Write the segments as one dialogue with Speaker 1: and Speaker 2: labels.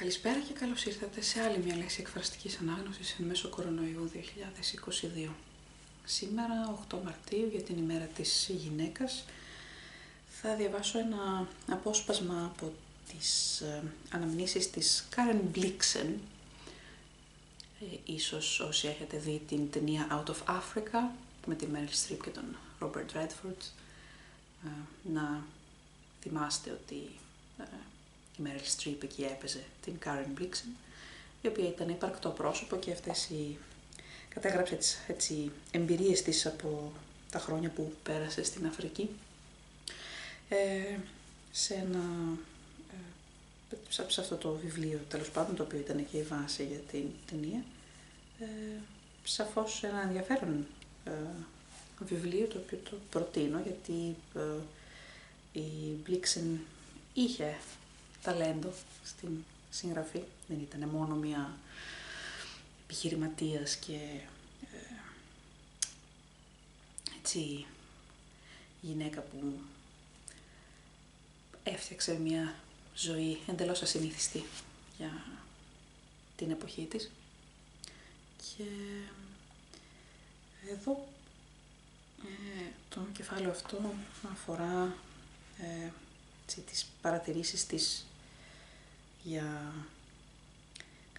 Speaker 1: Καλησπέρα και καλώς ήρθατε σε άλλη μια λέξη εκφραστικής ανάγνωσης εν μέσω κορονοϊού 2022. Σήμερα, 8 Μαρτίου, για την ημέρα της γυναίκας, θα διαβάσω ένα απόσπασμα από τις αναμνήσεις της Blixen. Ίσως όσοι έχετε δει την ταινία Out of Africa με τη Meryl Streep και τον Robert Redford, να θυμάστε ότι η Meryl Streep εκεί έπαιζε την Blixen, η οποία ήταν υπαρκτό πρόσωπο και κατέγραψε τις εμπειρίες της από τα χρόνια που πέρασε στην Αφρική σε αυτό το βιβλίο, τέλος πάντων, το οποίο ήταν και η βάση για την ταινία. Σαφώς ένα ενδιαφέρον βιβλίο, το οποίο το προτείνω, γιατί η Blixen είχε ταλέντο στην συγγραφή, δεν ήταν μόνο μια επιχειρηματίας και έτσι γυναίκα που έφτιαξε μια ζωή εντελώς ασυνήθιστη για την εποχή της. Και εδώ το κεφάλαιο αυτό αφορά τις παρατηρήσεις της για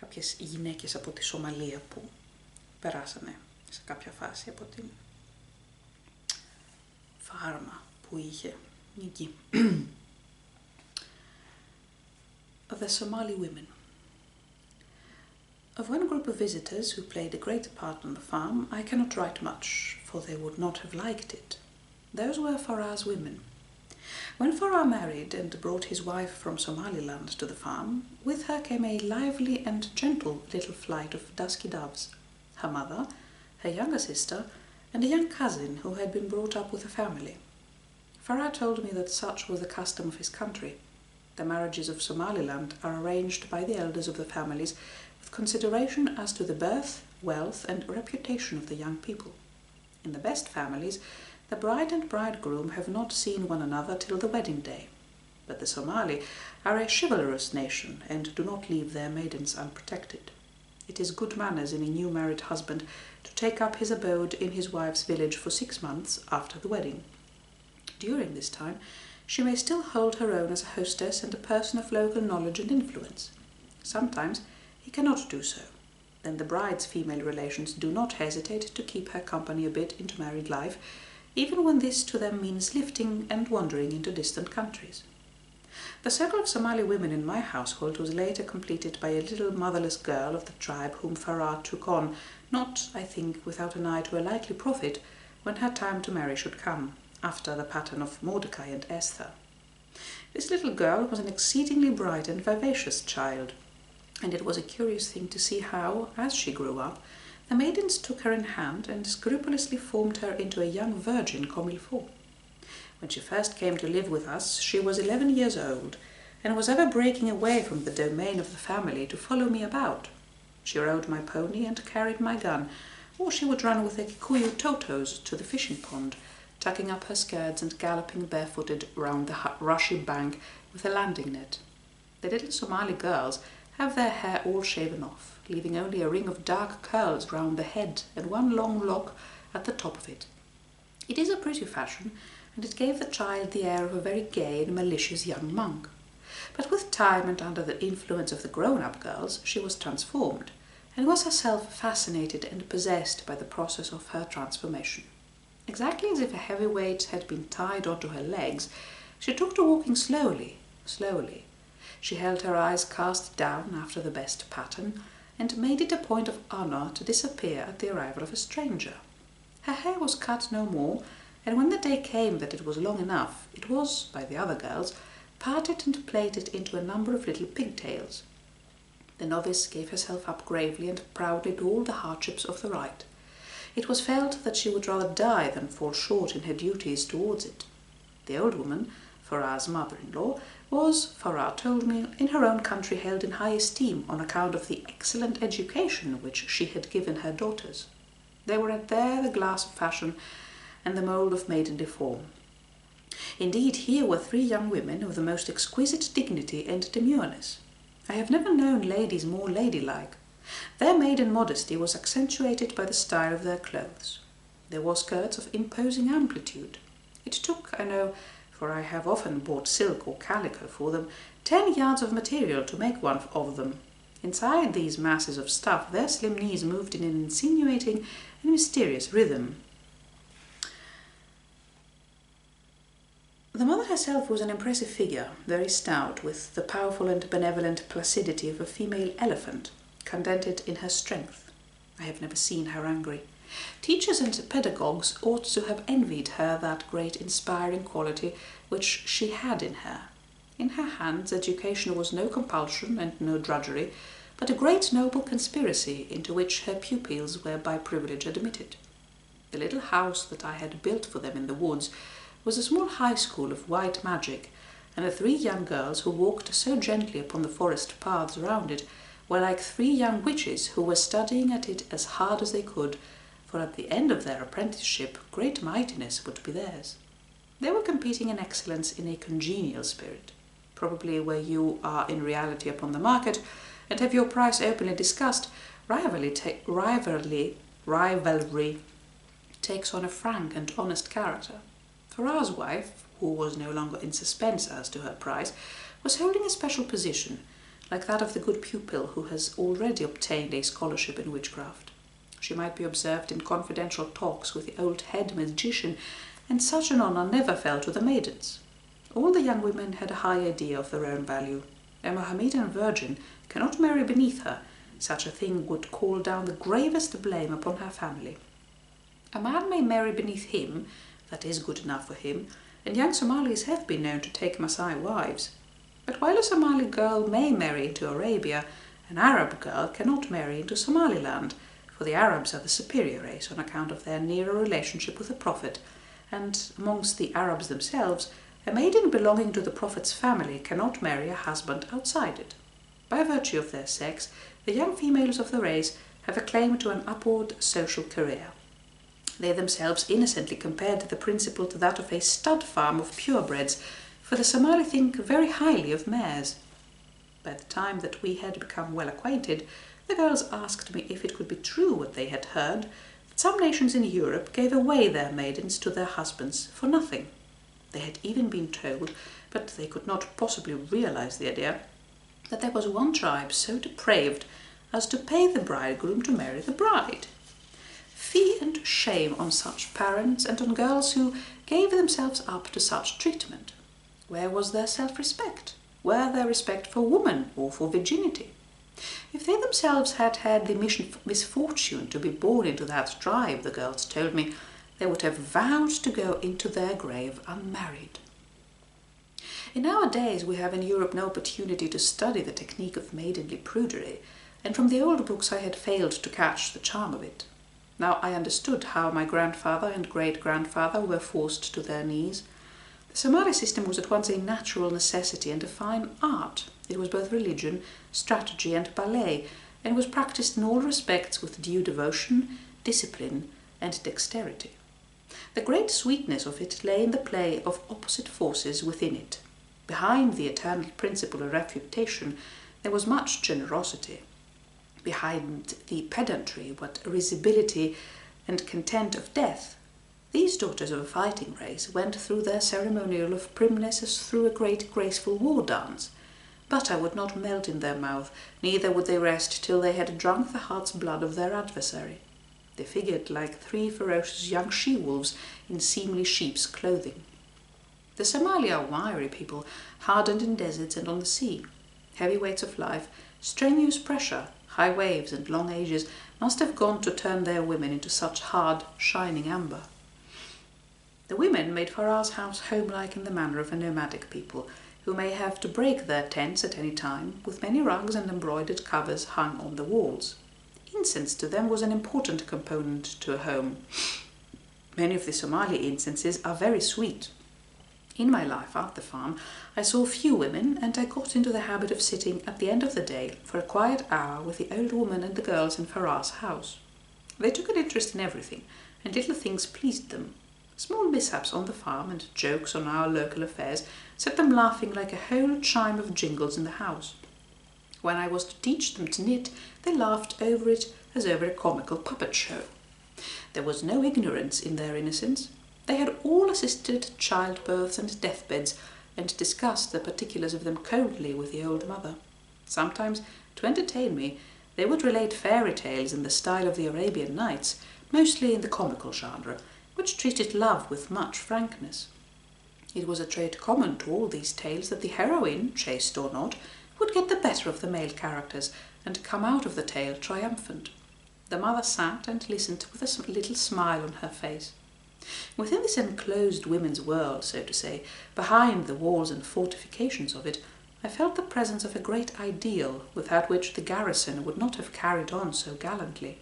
Speaker 1: κάποιες γυναίκες από τη Σομαλία που περάσανε σε κάποια φάση από την φάρμα που είχε εκεί. The Somali women. Of one group of visitors who played a great part on the farm, I cannot write much, for they would not have liked it. Those were Farah's women. When Farah married and brought his wife from Somaliland to the farm, with her came a lively and gentle little flight of dusky doves, her mother, her younger sister, and a young cousin who had been brought up with a family. Farah told me that such was the custom of his country. The marriages of Somaliland are arranged by the elders of the families with consideration as to the birth, wealth, and reputation of the young people. In the best families, the bride and bridegroom have not seen one another till the wedding day. But the Somali are a chivalrous nation and do not leave their maidens unprotected. It is good manners in a new married husband to take up his abode in his wife's village for 6 months after the wedding. During this time, she may still hold her own as a hostess and a person of local knowledge and influence. Sometimes he cannot do so. Then the bride's female relations do not hesitate to keep her company a bit into married life, even when this to them means lifting and wandering into distant countries. The circle of Somali women in my household was later completed by a little motherless girl of the tribe whom Farah took on, not, I think, without an eye to a likely profit, when her time to marry should come, after the pattern of Mordecai and Esther. This little girl was an exceedingly bright and vivacious child, and it was a curious thing to see how, as she grew up, the maidens took her in hand and scrupulously formed her into a young virgin comme il faut. When she first came to live with us, she was 11 years old, and was ever breaking away from the domain of the family to follow me about. She rode my pony and carried my gun, or she would run with the Kikuyu Totos to the fishing pond, tucking up her skirts and galloping barefooted round the rushy bank with a landing net. The little Somali girls have their hair all shaven off, leaving only a ring of dark curls round the head and one long lock at the top of it. It is a pretty fashion, and it gave the child the air of a very gay and malicious young monk. But with time and under the influence of the grown-up girls, she was transformed, and was herself fascinated and possessed by the process of her transformation. Exactly as if a heavy weight had been tied onto her legs, she took to walking slowly, slowly. She held her eyes cast down after the best pattern, and made it a point of honour to disappear at the arrival of a stranger. Her hair was cut no more, and when the day came that it was long enough, it was, by the other girls, parted and plaited into a number of little pigtails. The novice gave herself up gravely and proudly to all the hardships of the rite. It was felt that she would rather die than fall short in her duties towards it. The old woman, Farah's mother-in-law, was, Farah told me, in her own country held in high esteem on account of the excellent education which she had given her daughters. They were there the glass of fashion and the mould of maidenly form. Indeed, here were 3 young women of the most exquisite dignity and demureness. I have never known ladies more ladylike. Their maiden modesty was accentuated by the style of their clothes. They wore skirts of imposing amplitude. It took, I know, for I have often bought silk or calico for them, 10 yards of material to make one of them. Inside these masses of stuff, their slim knees moved in an insinuating and mysterious rhythm. The mother herself was an impressive figure, very stout, with the powerful and benevolent placidity of a female elephant, contented in her strength. I have never seen her angry. Teachers and pedagogues ought to have envied her that great inspiring quality which she had in her. In her hands education was no compulsion and no drudgery, but a great noble conspiracy into which her pupils were by privilege admitted. The little house that I had built for them in the woods was a small high school of white magic, and the 3 young girls who walked so gently upon the forest paths round it were like 3 young witches who were studying at it as hard as they could, for at the end of their apprenticeship great mightiness would be theirs. They were competing in excellence in a congenial spirit. Probably where you are in reality upon the market, and have your price openly discussed, rivalry takes on a frank and honest character. Ferrar's wife, who was no longer in suspense as to her price, was holding a special position, like that of the good pupil who has already obtained a scholarship in witchcraft. She might be observed in confidential talks with the old head magician, and such an honour never fell to the maidens. All the young women had a high idea of their own value. A Mohammedan virgin cannot marry beneath her. Such a thing would call down the gravest blame upon her family. A man may marry beneath him, that is good enough for him, and young Somalis have been known to take Maasai wives. But while a Somali girl may marry into Arabia, an Arab girl cannot marry into Somaliland, for the Arabs are the superior race on account of their nearer relationship with the Prophet, and amongst the Arabs themselves, a maiden belonging to the Prophet's family cannot marry a husband outside it. By virtue of their sex, the young females of the race have a claim to an upward social career. They themselves innocently compared the principle to that of a stud farm of purebreds, for the Somali think very highly of mares. By the time that we had become well acquainted, the girls asked me if it could be true what they had heard, that some nations in Europe gave away their maidens to their husbands for nothing. They had even been told, but they could not possibly realize the idea, that there was one tribe so depraved as to pay the bridegroom to marry the bride. Fee and shame on such parents and on girls who gave themselves up to such treatment. Where was their self-respect? Where their respect for woman or for virginity? If they themselves had had the misfortune to be born into that tribe, the girls told me, they would have vowed to go into their grave unmarried. In our days we have in Europe no opportunity to study the technique of maidenly prudery, and from the old books I had failed to catch the charm of it. Now I understood how my grandfather and great-grandfather were forced to their knees. The Somali system was at once a natural necessity and a fine art. It was both religion, strategy and ballet, and was practised in all respects with due devotion, discipline and dexterity. The great sweetness of it lay in the play of opposite forces within it. Behind the eternal principle of refutation there was much generosity. Behind the pedantry, but risibility and content of death. These daughters of a fighting race went through their ceremonial of primness as through a great graceful war dance. Butter would not melt in their mouth, neither would they rest till they had drunk the heart's blood of their adversary. They figured like 3 ferocious young she-wolves in seemly sheep's clothing. The Somali are wiry people, hardened in deserts and on the sea. Heavy weights of life, strenuous pressure, high waves and long ages must have gone to turn their women into such hard, shining amber. The women made Farah's house homelike in the manner of a nomadic people, who may have to break their tents at any time, with many rugs and embroidered covers hung on the walls. Incense to them was an important component to a home. Many of the Somali incenses are very sweet. In my life at the farm, I saw few women, and I got into the habit of sitting at the end of the day for a quiet hour with the old woman and the girls in Farah's house. They took an interest in everything, and little things pleased them. Small mishaps on the farm and jokes on our local affairs set them laughing like a whole chime of jingles in the house. When I was to teach them to knit, they laughed over it as over a comical puppet show. There was no ignorance in their innocence. They had all assisted at childbirths and deathbeds, and discussed the particulars of them coldly with the old mother. Sometimes, to entertain me, they would relate fairy tales in the style of the Arabian Nights, mostly in the comical genre, which treated love with much frankness. It was a trait common to all these tales that the heroine, chaste or not, would get the better of the male characters and come out of the tale triumphant. The mother sat and listened with a little smile on her face. Within this enclosed women's world, so to say, behind the walls and fortifications of it, I felt the presence of a great ideal without which the garrison would not have carried on so gallantly.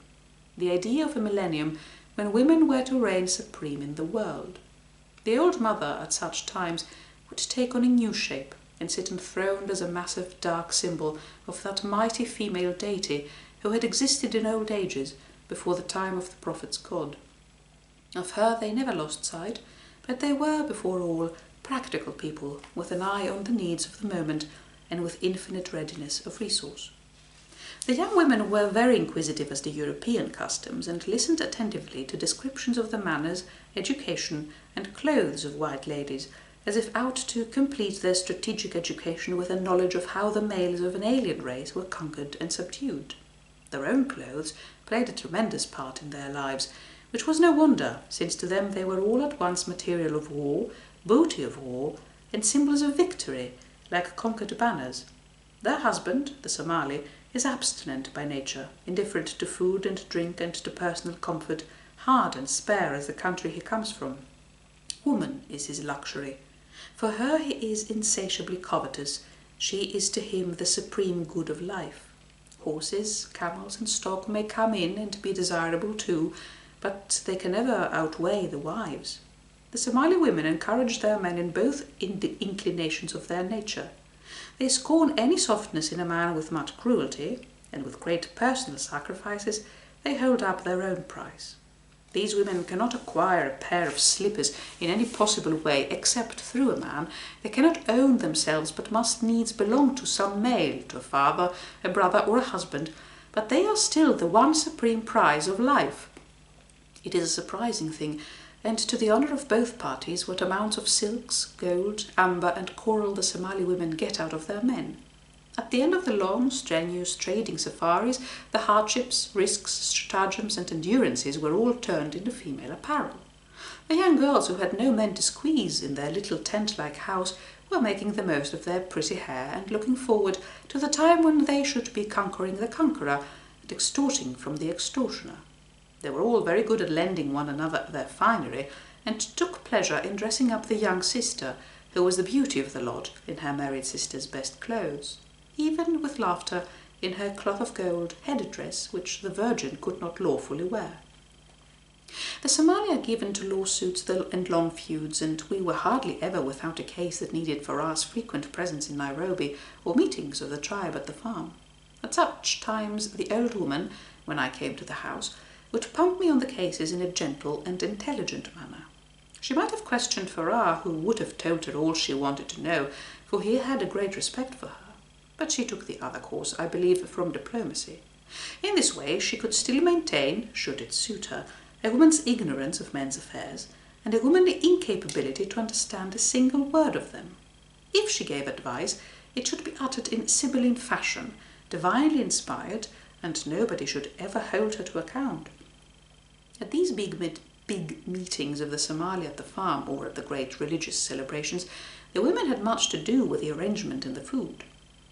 Speaker 1: The idea of a millennium when women were to reign supreme in the world. The old mother at such times would take on a new shape and sit enthroned as a massive dark symbol of that mighty female deity who had existed in old ages before the time of the prophet's God. Of her they never lost sight, but they were, before all, practical people with an eye on the needs of the moment and with infinite readiness of resource. The young women were very inquisitive as to European customs and listened attentively to descriptions of the manners, education, and clothes of white ladies, as if out to complete their strategic education with a knowledge of how the males of an alien race were conquered and subdued. Their own clothes played a tremendous part in their lives, which was no wonder, since to them they were all at once material of war, booty of war, and symbols of victory, like conquered banners. Their husband, the Somali, is abstinent by nature, indifferent to food and drink and to personal comfort, hard and spare as the country he comes from. Woman is his luxury. For her he is insatiably covetous. She is to him the supreme good of life. Horses, camels, and stock may come in and be desirable too, but they can never outweigh the wives. The Somali women encourage their men in both the inclinations of their nature. They scorn any softness in a man with much cruelty, and with great personal sacrifices they hold up their own price. These women cannot acquire a pair of slippers in any possible way except through a man. They cannot own themselves, but must needs belong to some male, to a father, a brother, or a husband, but they are still the one supreme prize of life. It is a surprising thing, and to the honour of both parties, what amounts of silks, gold, amber, and coral the Somali women get out of their men. At the end of the long, strenuous trading safaris, the hardships, risks, stratagems, and endurances were all turned into female apparel. The young girls who had no men to squeeze in their little tent-like house were making the most of their pretty hair and looking forward to the time when they should be conquering the conqueror and extorting from the extortioner. They were all very good at lending one another their finery, and took pleasure in dressing up the young sister, who was the beauty of the lot, in her married sister's best clothes, even with laughter in her cloth of gold head-dress, which the virgin could not lawfully wear. The Somali are given to lawsuits and long feuds, and we were hardly ever without a case that needed Farah's frequent presence in Nairobi, or meetings of the tribe at the farm. At such times the old woman, when I came to the house, would pump me on the cases in a gentle and intelligent manner. She might have questioned Farah, who would have told her all she wanted to know, for he had a great respect for her. But she took the other course, I believe, from diplomacy. In this way she could still maintain, should it suit her, a woman's ignorance of men's affairs, and a womanly incapability to understand a single word of them. If she gave advice, it should be uttered in Sibylline fashion, divinely inspired, and nobody should ever hold her to account. At these big meetings of the Somali at the farm, or at the great religious celebrations, the women had much to do with the arrangement and the food.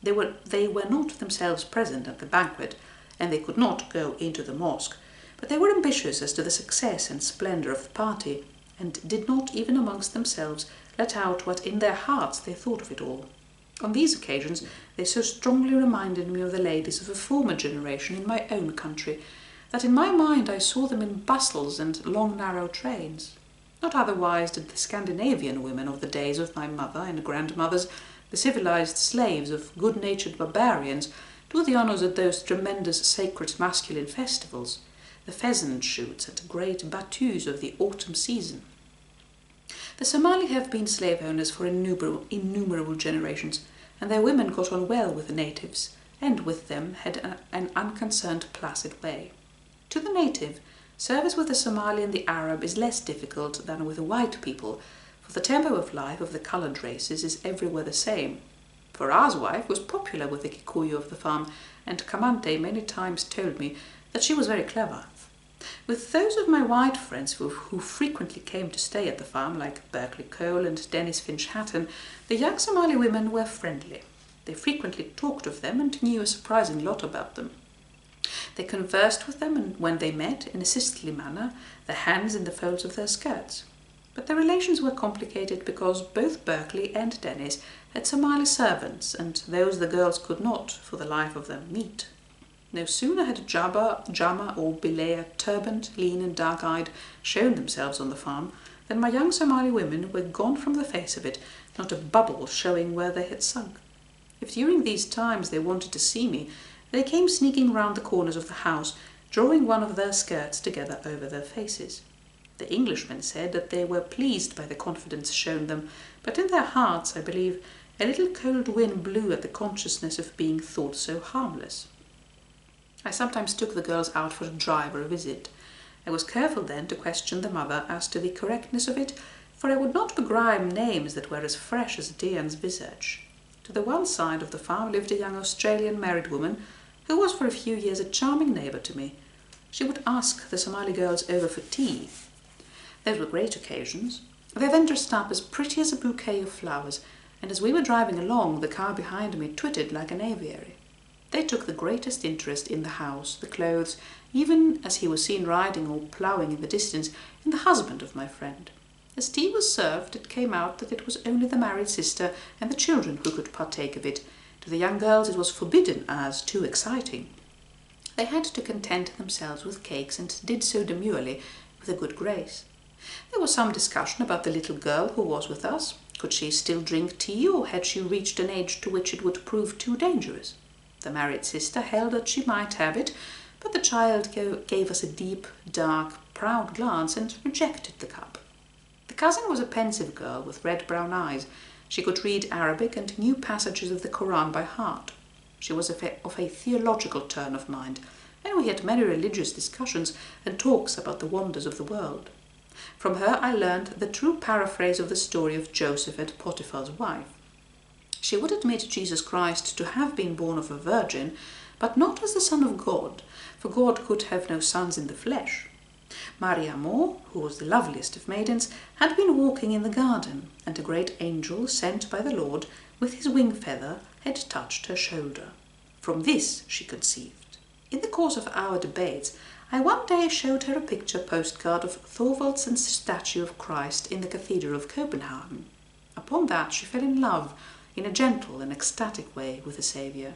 Speaker 1: They were not themselves present at the banquet, and they could not go into the mosque, but they were ambitious as to the success and splendour of the party, and did not, even amongst themselves, let out what in their hearts they thought of it all. On these occasions they so strongly reminded me of the ladies of a former generation in my own country, that in my mind I saw them in bustles and long narrow trains. Not otherwise did the Scandinavian women of the days of my mother and grandmothers, the civilized slaves of good-natured barbarians, do the honours at those tremendous sacred masculine festivals, the pheasant shoots and great battues of the autumn season. The Somali have been slave owners for innumerable generations, and their women got on well with the natives, and with them had an unconcerned, placid way. To the native, service with the Somali and the Arab is less difficult than with the white people, for the tempo of life of the coloured races is everywhere the same. Farah's wife was popular with the Kikuyu of the farm, and Kamante many times told me that she was very clever. With those of my white friends who frequently came to stay at the farm, like Berkeley Cole and Dennis Finch Hatton, the young Somali women were friendly. They frequently talked of them and knew a surprising lot about them. They conversed with them, and when they met, in a sisterly manner, their hands in the folds of their skirts. But their relations were complicated because both Berkeley and Dennis had Somali servants, and those the girls could not, for the life of them, meet. No sooner had Jama or Bilea, turbaned, lean and dark-eyed, shown themselves on the farm, than my young Somali women were gone from the face of it, not a bubble showing where they had sunk. If during these times they wanted to see me, they came sneaking round the corners of the house, drawing one of their skirts together over their faces. The Englishmen said that they were pleased by the confidence shown them, but in their hearts, I believe, a little cold wind blew at the consciousness of being thought so harmless. I sometimes took the girls out for a drive or a visit. I was careful then to question the mother as to the correctness of it, for I would not begrime names that were as fresh as Dian's visage. To the one side of the farm lived a young Australian married woman, who was for a few years a charming neighbour to me. She would ask the Somali girls over for tea. Those were great occasions. They then dressed up as pretty as a bouquet of flowers, and as we were driving along, the car behind me twittered like an aviary. They took the greatest interest in the house, the clothes, even, as he was seen riding or ploughing in the distance, in the husband of my friend. As tea was served, it came out that it was only the married sister and the children who could partake of it. To the young girls it was forbidden as too exciting. They had to content themselves with cakes, and did so demurely, with a good grace. There was some discussion about the little girl who was with us. Could she still drink tea, or had she reached an age to which it would prove too dangerous? The married sister held that she might have it, but the child gave us a deep, dark, proud glance and rejected the cup. The cousin was a pensive girl with red-brown eyes. She could read Arabic and knew passages of the Koran by heart. She was of a theological turn of mind, and we had many religious discussions and talks about the wonders of the world. From her I learned the true paraphrase of the story of Joseph and Potiphar's wife. She would admit Jesus Christ to have been born of a virgin, but not as the Son of God, for God could have no sons in the flesh. Mariamo, who was the loveliest of maidens, had been walking in the garden, and a great angel sent by the Lord, with his wing feather, had touched her shoulder. From this she conceived. In the course of our debates, I one day showed her a picture postcard of Thorvaldsen's statue of Christ in the Cathedral of Copenhagen. Upon that she fell in love, in a gentle and ecstatic way, with the Saviour.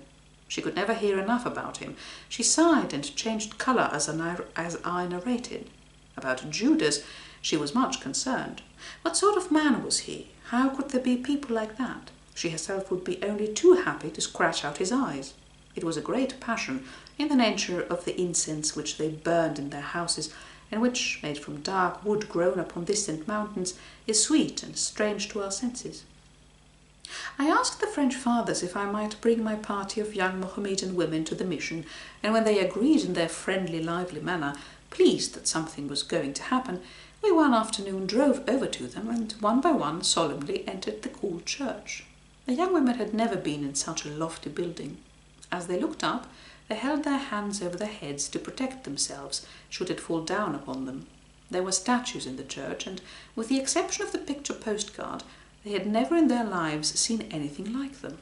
Speaker 1: She could never hear enough about him. She sighed and changed colour as I narrated. About Judas she was much concerned. What sort of man was he? How could there be people like that? She herself would be only too happy to scratch out his eyes. It was a great passion, in the nature of the incense which they burned in their houses, and which, made from dark wood grown upon distant mountains, is sweet and strange to our senses. I asked the French fathers if I might bring my party of young Mohammedan women to the mission, and when they agreed in their friendly, lively manner, pleased that something was going to happen, we one afternoon drove over to them, and one by one solemnly entered the cool church. The young women had never been in such a lofty building. As they looked up, they held their hands over their heads to protect themselves should it fall down upon them. There were statues in the church, and, with the exception of the picture postcard, they had never in their lives seen anything like them.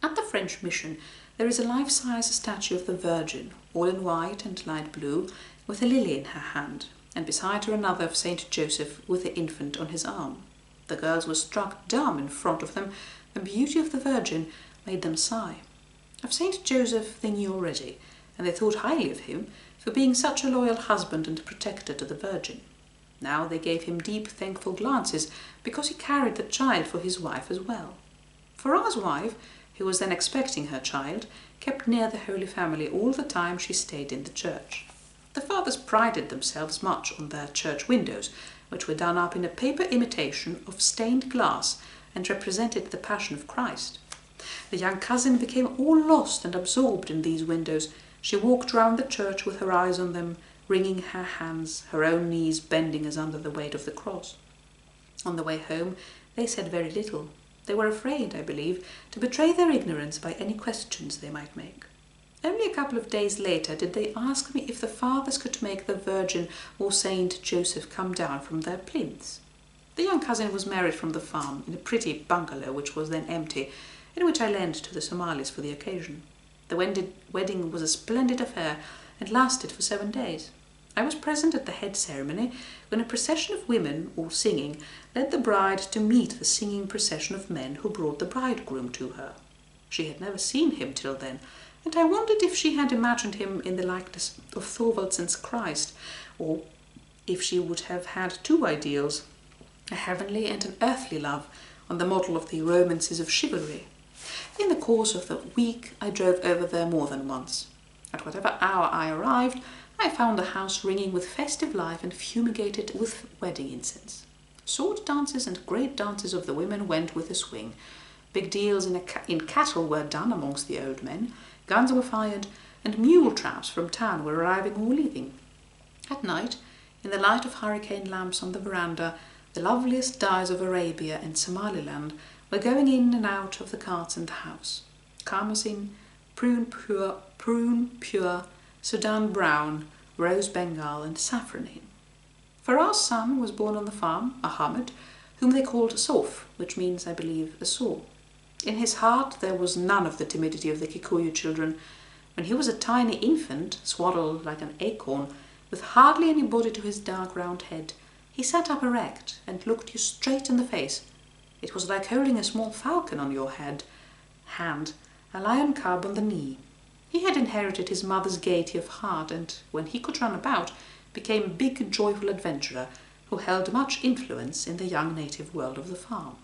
Speaker 1: At the French mission there is a life-size statue of the Virgin, all in white and light blue, with a lily in her hand, and beside her another of Saint Joseph with the infant on his arm. The girls were struck dumb in front of them. The beauty of the Virgin made them sigh. Of Saint Joseph they knew already, and they thought highly of him for being such a loyal husband and protector to the Virgin. Now they gave him deep, thankful glances, because he carried the child for his wife as well. Farah's wife, who was then expecting her child, kept near the Holy Family all the time she stayed in the church. The fathers prided themselves much on their church windows, which were done up in a paper imitation of stained glass and represented the Passion of Christ. The young cousin became all lost and absorbed in these windows. She walked round the church with her eyes on them, wringing her hands, her own knees bending as under the weight of the cross. On the way home they said very little. They were afraid, I believe, to betray their ignorance by any questions they might make. Only a couple of days later did they ask me if the fathers could make the Virgin or Saint Joseph come down from their plinths. The young cousin was married from the farm in a pretty bungalow which was then empty, and which I lent to the Somalis for the occasion. The wedding was a splendid affair and lasted for 7 days. I was present at the head ceremony when a procession of women, all singing, led the bride to meet the singing procession of men who brought the bridegroom to her. She had never seen him till then, and I wondered if she had imagined him in the likeness of Thorwaldsen's Christ, or if she would have had two ideals, a heavenly and an earthly love, on the model of the romances of chivalry. In the course of the week I drove over there more than once. At whatever hour I arrived, I found the house ringing with festive life and fumigated with wedding incense. Sword dances and great dances of the women went with a swing. Big deals in cattle were done amongst the old men, guns were fired, and mule traps from town were arriving or leaving. At night, in the light of hurricane lamps on the veranda, the loveliest dyes of Arabia and Somaliland were going in and out of the carts in the house. Carmesine, prune pure, Sudan brown, rose Bengal, and saffronine. Farah's son was born on the farm, Ahmed, whom they called Sof, which means, I believe, a saw. In his heart there was none of the timidity of the Kikuyu children. When he was a tiny infant, swaddled like an acorn, with hardly any body to his dark round head, he sat up erect and looked you straight in the face. It was like holding a small falcon on your hand, a lion cub on the knee. He had inherited his mother's gaiety of heart, and when he could run about, became a big, joyful adventurer who held much influence in the young native world of the farm.